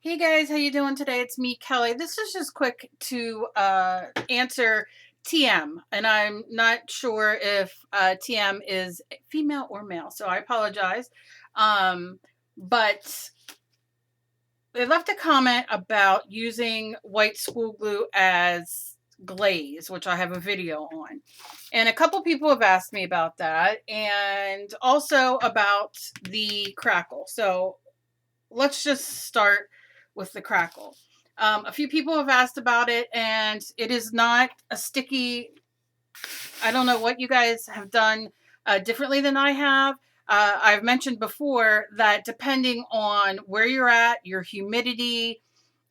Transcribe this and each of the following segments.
Hey guys, how you doing today? It's me, Kelly. This is just quick to answer TM, and I'm not sure if TM is female or male, so I apologize. But they left a comment about using white school glue as glaze, which I have a video on. And a couple people have asked me about that, and also about the crackle. So let's just start with the crackle. A few people have asked about it, and it is not a sticky. I don't know what you guys have done differently than I have. I've mentioned before that depending on where you're at, your humidity,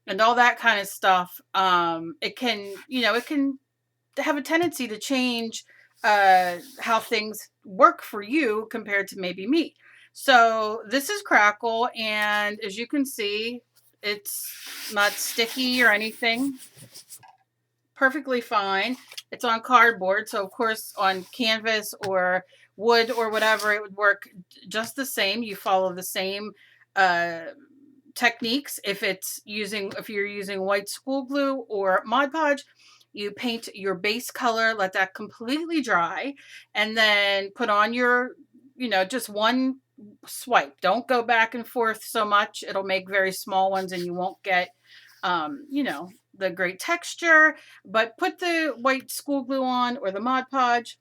and all that kind of stuff, it can, it can have a tendency to change how things work for you compared to maybe me. So this is crackle, and as you can see, it's not sticky or anything. Perfectly fine. It's on cardboard, so of course on canvas or wood or whatever, it would work just the same. You follow the same techniques. If you're using white school glue or Mod Podge, you paint your base color, let that completely dry, and then put on your, just one swipe. Don't go back and forth so much. It'll make very small ones and you won't get, the great texture. But put the white school glue on or the Mod Podge.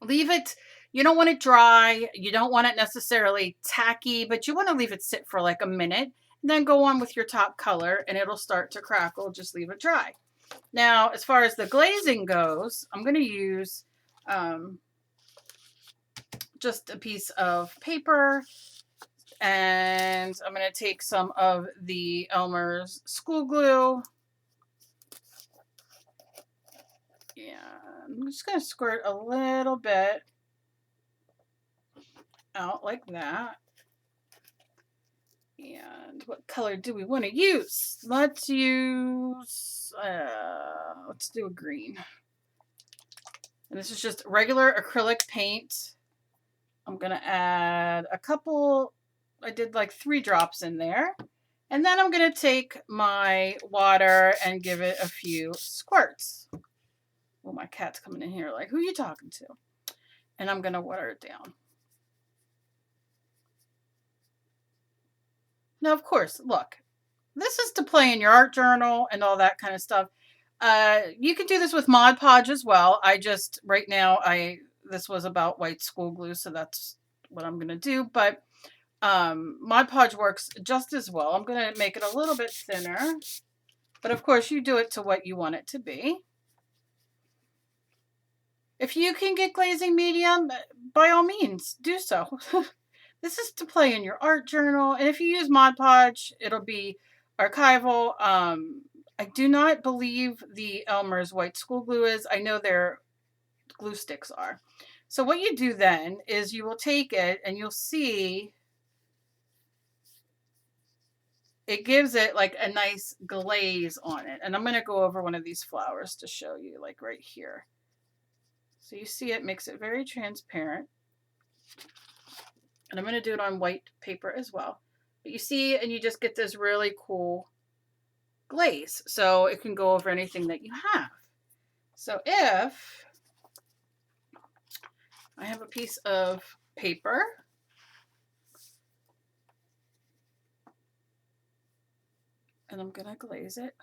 Leave it. You don't want it dry. You don't want it necessarily tacky, but you want to leave it sit for like a minute. And then go on with your top color and it'll start to crackle. Just leave it dry. Now, as far as the glazing goes, I'm going to use just a piece of paper, and I'm going to take some of the Elmer's school glue. Yeah, I'm just going to squirt a little bit out like that. And what color do we want to use? Let's do a green. And this is just regular acrylic paint. I'm going to add a couple, I did like 3 drops in there. And then I'm going to take my water and give it a few squirts. Oh, my cat's coming in here like, who are you talking to? And I'm going to water it down. Now, of course, look, this is to play in your art journal and all that kind of stuff. You can do this with Mod Podge as well. Right now, this was about white school glue, so that's what I'm going to do. But Mod Podge works just as well. I'm going to make it a little bit thinner. But of course, you do it to what you want it to be. If you can get glazing medium, by all means, do so. This is to play in your art journal. And if you use Mod Podge, it'll be archival. I do not believe the Elmer's white school glue is. I know their glue sticks are. So what you do then is you will take it and you'll see it gives it like a nice glaze on it. And I'm going to go over one of these flowers to show you, like right here. So you see it makes it very transparent. And I'm going to do it on white paper as well. But you see, and you just get this really cool glaze. So it can go over anything that you have. So if I have a piece of paper, and I'm going to glaze it.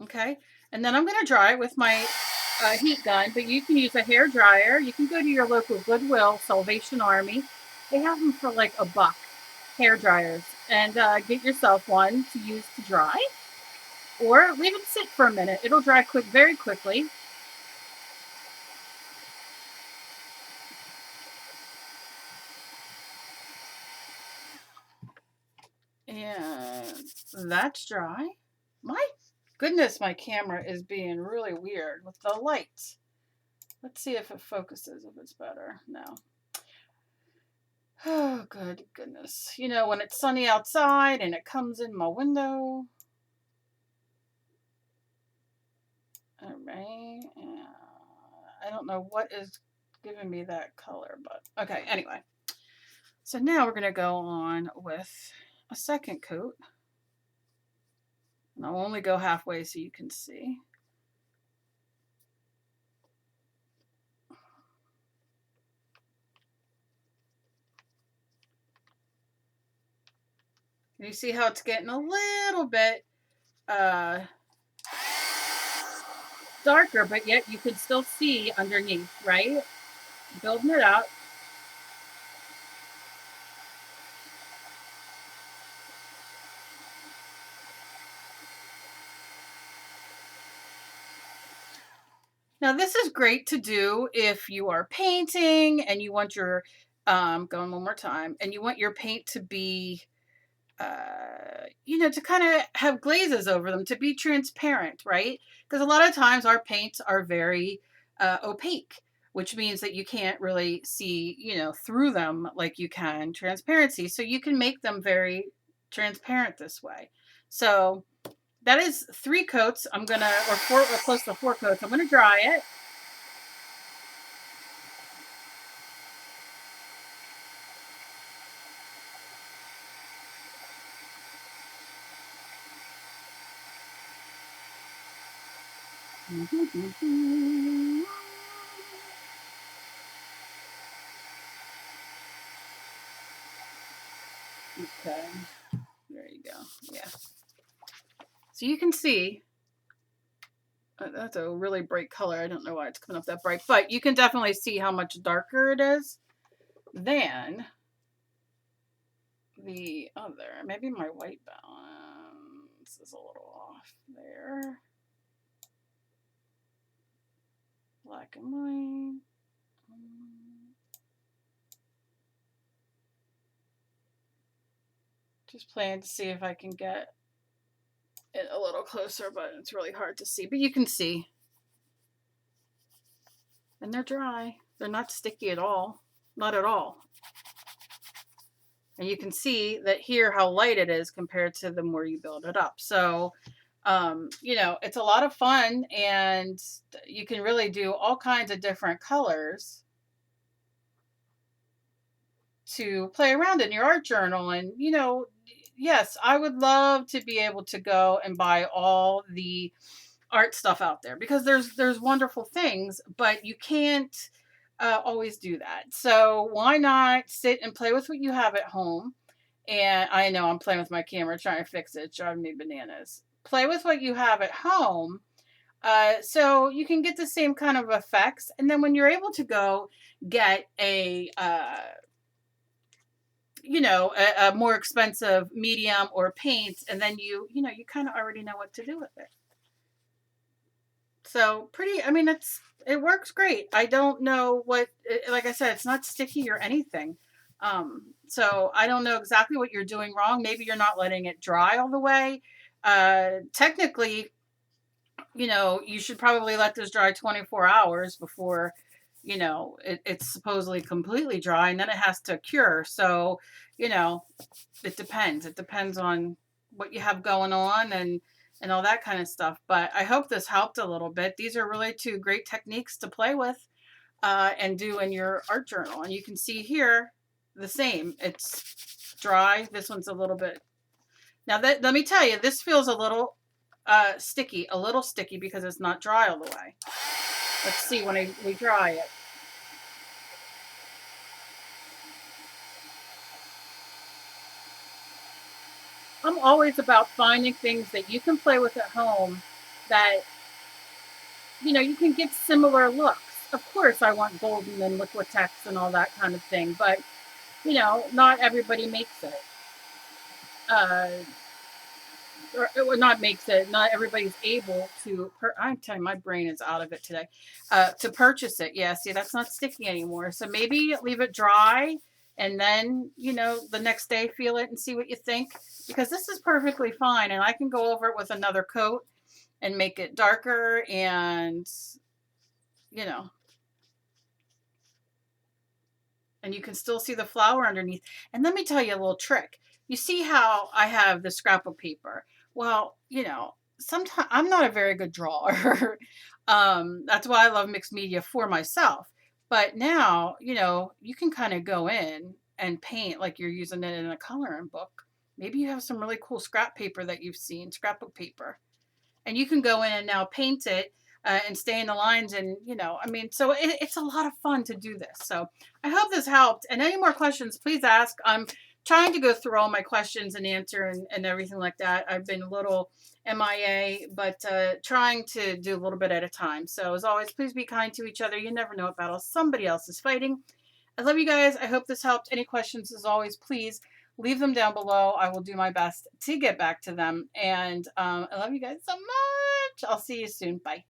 Okay, and then I'm going to dry it with my heat gun, but you can use a hair dryer. You can go to your local Goodwill, Salvation Army. They have them for like $1, hair dryers, and get yourself one to use to dry, or leave it sit for a minute. It'll dry very quickly. And that's dry. My goodness, my camera is being really weird with the lights. Let's see if it focuses, if it's better. No. Oh, good goodness. You know, when it's sunny outside and it comes in my window. All right. I don't know what is giving me that color, but okay, anyway. So now we're going to go on with a second coat. And I'll only go halfway so you can see. And you see how it's getting a little bit darker, but yet you can still see underneath, right? Building it up. Now this is great to do if you are painting and you want your, going one more time, and you want your paint to be, you know, to kind of have glazes over them, to be transparent, right? Because a lot of times our paints are very opaque, which means that you can't really see, you know, through them like you can transparency. So you can make them very transparent this way. So that is 3 coats. I'm gonna, or 4, or close to 4 coats. I'm gonna dry it. Okay, there you go. Yeah. So you can see, that's a really bright color. I don't know why it's coming up that bright, but you can definitely see how much darker it is than the other. Maybe my white balance is a little off there. Black and white. Just playing to see if I can get it a little closer, but it's really hard to see. But you can see. And they're dry. They're not sticky at all. Not at all. And you can see that here how light it is compared to the more you build it up. So, you know, it's a lot of fun, and you can really do all kinds of different colors to play around in your art journal. And, you know, yes, I would love to be able to go and buy all the art stuff out there, because there's wonderful things, but you can't always do that. So why not sit and play with what you have at home? And I know I'm playing with my camera trying to fix it. It's driving me bananas. Play with what you have at home, so you can get the same kind of effects. And then when you're able to go get a, you know, a more expensive medium or paint, and then you know, you kind of already know what to do with it. So pretty, I mean, it works great. I don't know what, like I said, it's not sticky or anything. So I don't know exactly what you're doing wrong. Maybe you're not letting it dry all the way. Technically, you know, you should probably let this dry 24 hours before, you know, it's supposedly completely dry, and then it has to cure. So, you know, it depends. It depends on what you have going on and all that kind of stuff. But I hope this helped a little bit. These are really 2 great techniques to play with and do in your art journal. And you can see here the same. It's dry. This one's a little bit. Now, let me tell you, this feels a little sticky because it's not dry all the way. Let's see when we dry it. I'm always about finding things that you can play with at home that, you know, you can get similar looks. Of course, I want golden and Liquitex and all that kind of thing, but, you know, not everybody makes it. Or not makes it, not everybody's able to, I'm telling you, my brain is out of it today, to purchase it. Yeah, see, that's not sticky anymore. So maybe leave it dry, and then, you know, the next day feel it and see what you think, because this is perfectly fine. And I can go over it with another coat and make it darker, and, you know, and you can still see the flower underneath. And let me tell you a little trick. You see how I have the scrapbook paper? Well, you know, sometimes I'm not a very good drawer. That's why I love mixed media for myself. But now, you know, you can kind of go in and paint like you're using it in a coloring book. Maybe you have some really cool scrap paper that you've seen, scrapbook paper, and you can go in and now paint it and stay in the lines. And, you know, I mean, so it's a lot of fun to do this. So I hope this helped. And any more questions, please ask. I'm trying to go through all my questions and answer and everything like that. I've been a little MIA, but trying to do a little bit at a time. So as always, please be kind to each other. You never know what battle somebody else is fighting. I love you guys. I hope this helped. Any questions, as always, please leave them down below. I will do my best to get back to them. And I love you guys so much. I'll see you soon. Bye.